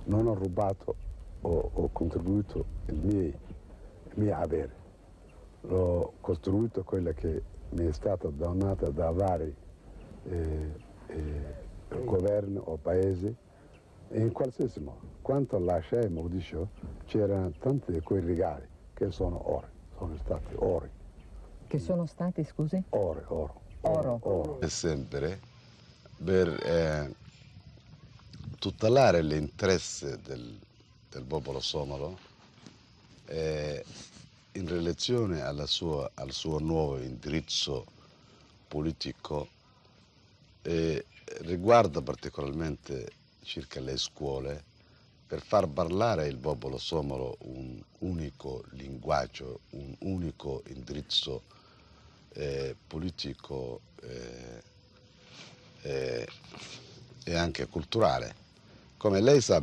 non ho rubato o contribuito il mio avere. L'ho costruito quella che mi è stata donata da vari governi o paesi, e in qualsiasi modo. Quando lasciai Mogadiscio c'erano tanti di quei regali che sono stati ori. Che sono stati, scusi? Oro. E sempre per tutelare l'interesse del popolo somalo in relazione al suo nuovo indirizzo politico, riguarda particolarmente circa le scuole, per far parlare il popolo somalo un unico linguaggio, un unico indirizzo politico e anche culturale. Come lei sa